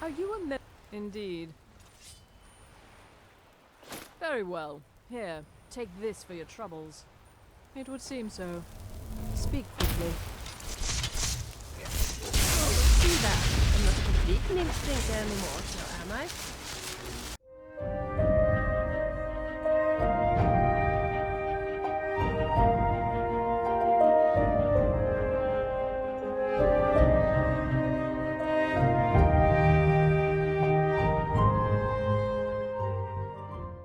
Are you a Indeed. Very well. Here, take this for your troubles. It would seem so. Speak quickly. See that? I'm not a complete milk drinker anymore, now am I?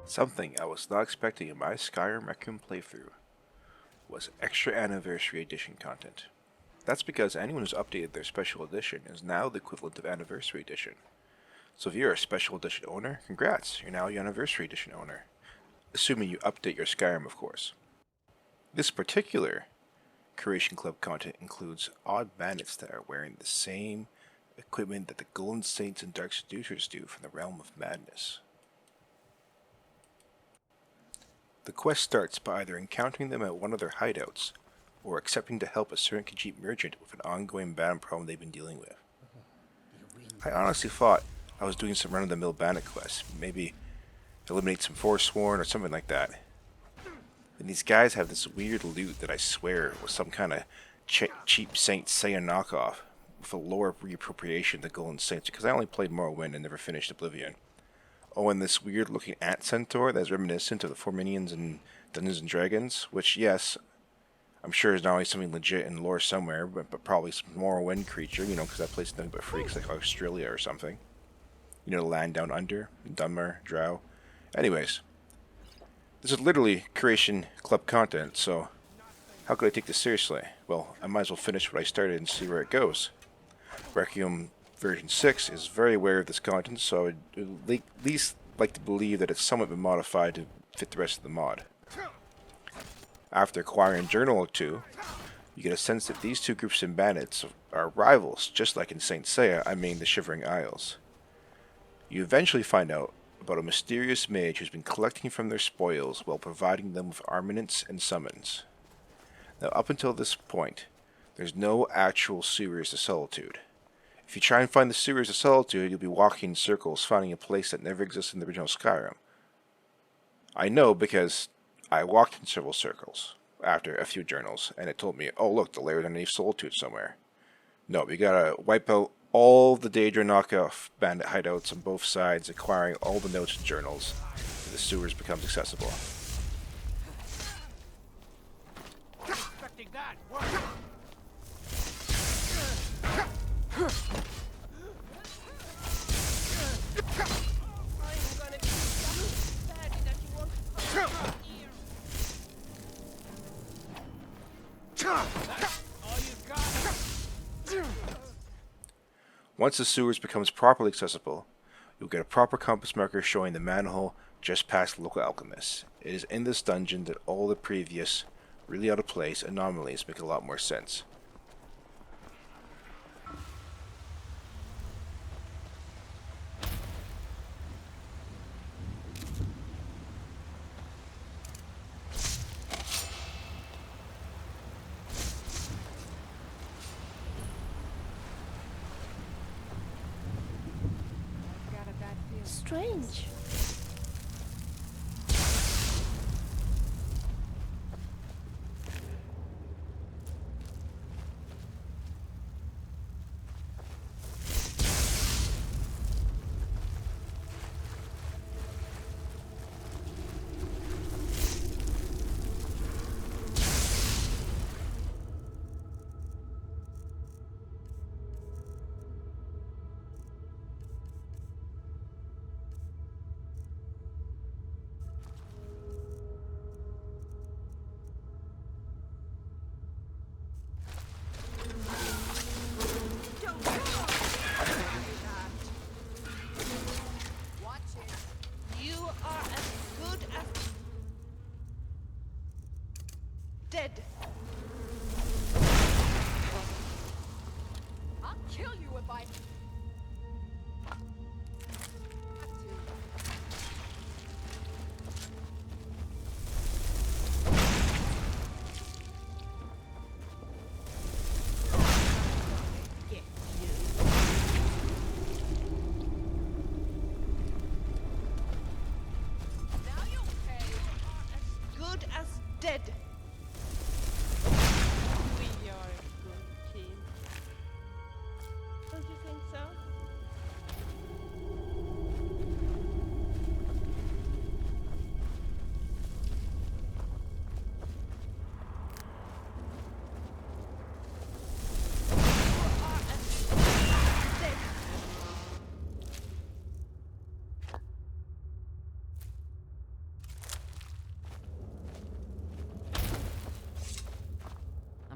Something I was not expecting in my Skyrim Requiem playthrough was extra Anniversary Edition content. That's because anyone who's updated their Special Edition is now the equivalent of Anniversary Edition. So if you're a Special Edition owner, congrats, you're now your Anniversary Edition owner. Assuming you update your Skyrim, of course. This particular Creation Club content includes odd bandits that are wearing the same equipment that the Golden Saints and Dark Seducers do from the Realm of Madness. The quest starts by either encountering them at one of their hideouts, or accepting to help a certain Khajiit merchant with an ongoing bandit problem they've been dealing with. I honestly thought I was doing some run-of-the-mill bandit quests, maybe eliminate some Forsworn or something like that. And these guys have this weird loot that I swear was some kind of cheap Saint Seiya knockoff, with a lore reappropriation to Golden Saints, because I only played Morrowind and never finished Oblivion. Oh, and this weird-looking ant centaur that's reminiscent of the Four Minions in Dungeons & Dragons, which, yes, I'm sure is not only something legit in lore somewhere, but probably some Morrowind creature, you know, because that place is nothing but freaks like Australia or something. You know, the land down under, Dunmer, Drow. Anyways, this is literally Creation Club content, so how could I take this seriously? Well, I might as well finish what I started and see where it goes. Requiem version 6 is very aware of this content, so I would at least like to believe that it's somewhat been modified to fit the rest of the mod. After acquiring a journal or two, you get a sense that these two groups of bandits are rivals, just like in Saint Seiya, I mean the Shivering Isles. You eventually find out about a mysterious mage who's been collecting from their spoils while providing them with armaments and summons. Now, up until this point, there's no actual sewers to Solitude. If you try and find the sewers of Solitude, you'll be walking in circles, finding a place that never existed in the original Skyrim. I know because I walked in several circles after a few journals, and it told me, oh look, the lair's underneath Solitude somewhere. No, we gotta wipe out all the daedra knockoff bandit hideouts on both sides, acquiring all the notes and journals, and the sewers becomes accessible. Once the sewers becomes properly accessible, you'll get a proper compass marker showing the manhole just past the local alchemists. It is in this dungeon that all the previous, really out of place anomalies make a lot more sense. Strange.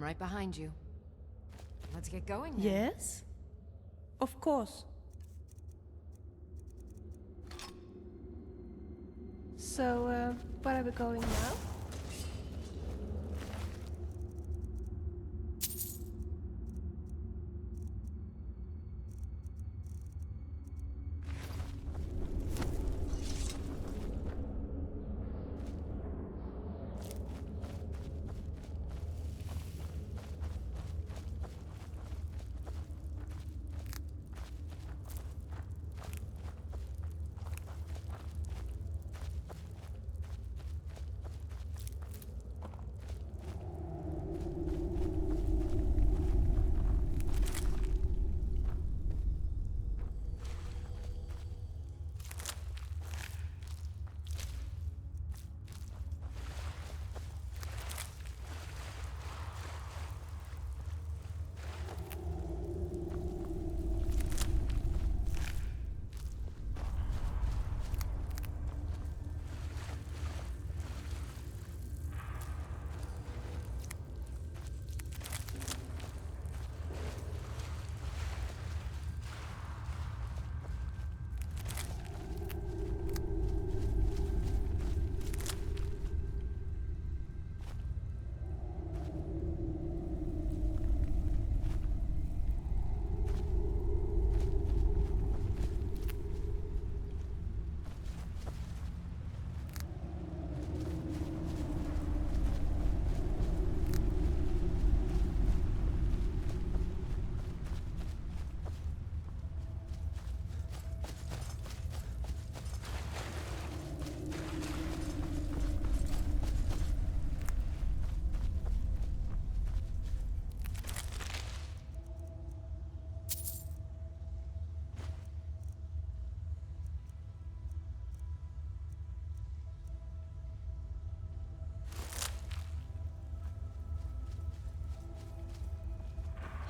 right behind you. Let's get going then. Yes? Of course. So, where are we going now?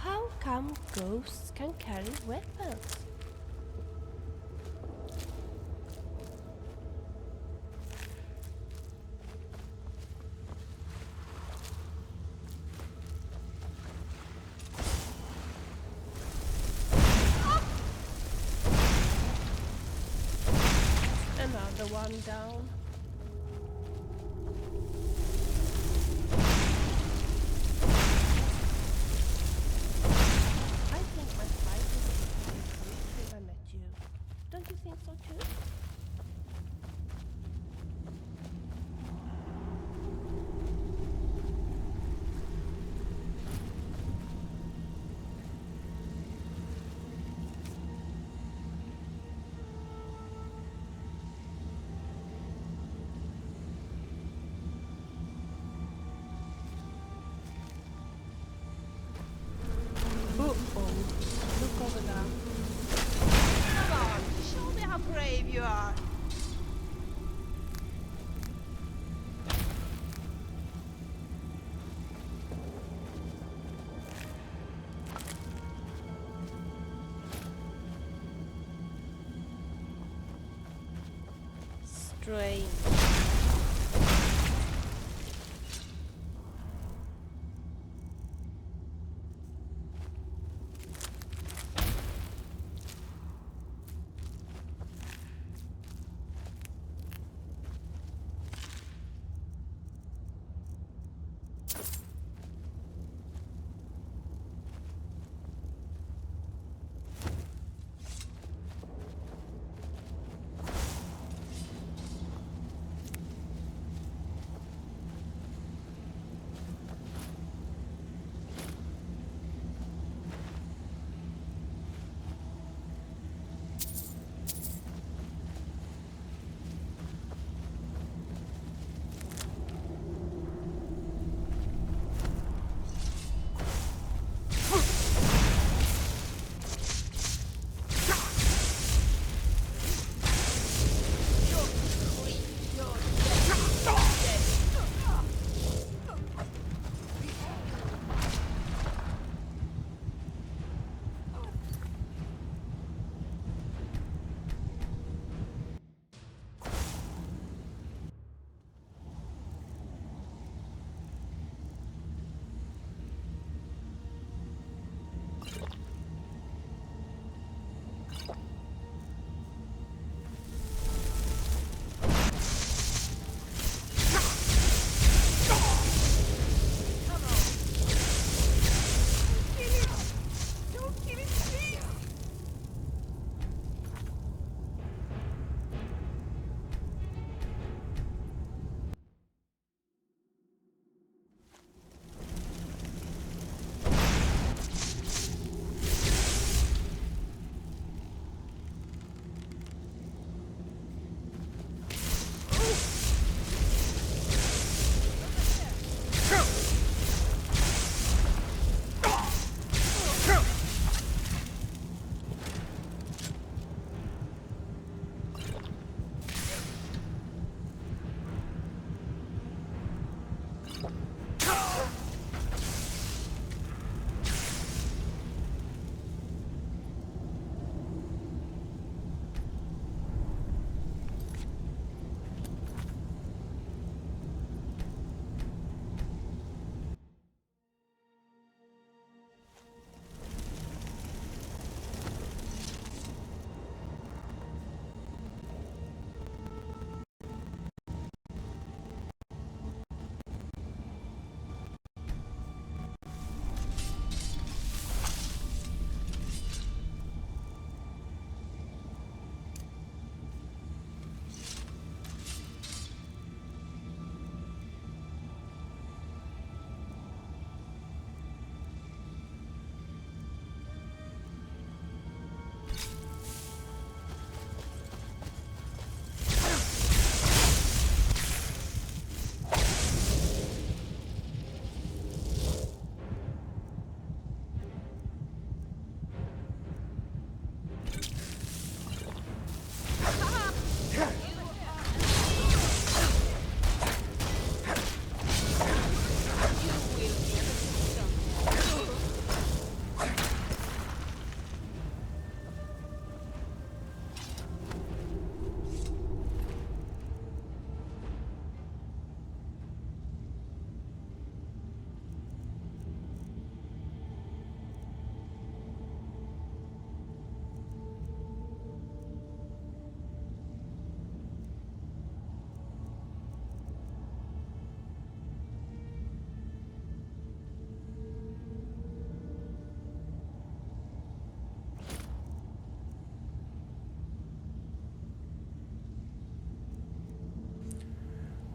How come ghosts can carry weapons? Another one down. I think my fight is if I met you. Don't you think so too? Look over there. Come on, show me how brave you are. Strange.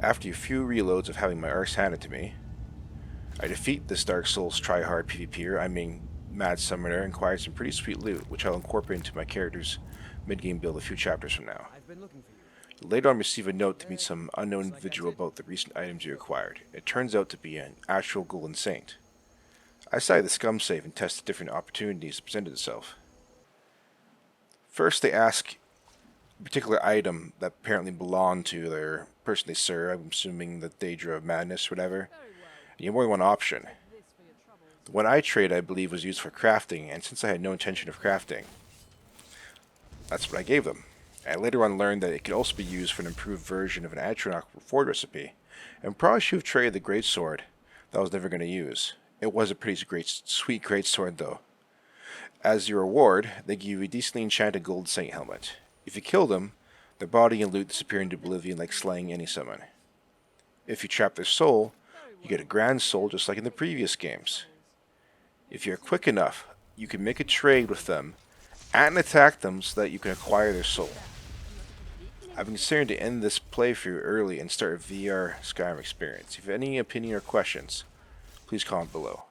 After a few reloads of having my arcs handed to me, I defeat this Dark Souls try-hard PvPer, I mean Mad Summoner, and acquire some pretty sweet loot, which I'll incorporate into my character's mid-game build a few chapters from now. You later on receive a note to meet some unknown individual about the recent items you acquired. It turns out to be an actual golden saint. I decided to scum save and test the different opportunities that presented itself. First, they ask a particular item that apparently belonged to their person they serve. I'm assuming the daedra of madness or whatever. You have more than one option. The one I trade, I believe, was used for crafting, and since I had no intention of crafting, that's what I gave them. I later on learned that it could also be used for an improved version of an Atronach Ford recipe, and probably should have traded the greatsword that I was never going to use. It was a pretty sweet greatsword though. As your reward, they give you a decently enchanted gold saint helmet. If you kill them, their body and loot disappear into oblivion like slaying any summon. If you trap their soul, you get a grand soul just like in the previous games. If you're quick enough, you can make a trade with them and attack them so that you can acquire their soul. I've been considering to end this playthrough early and start a VR Skyrim experience. If you have any opinion or questions, please comment below.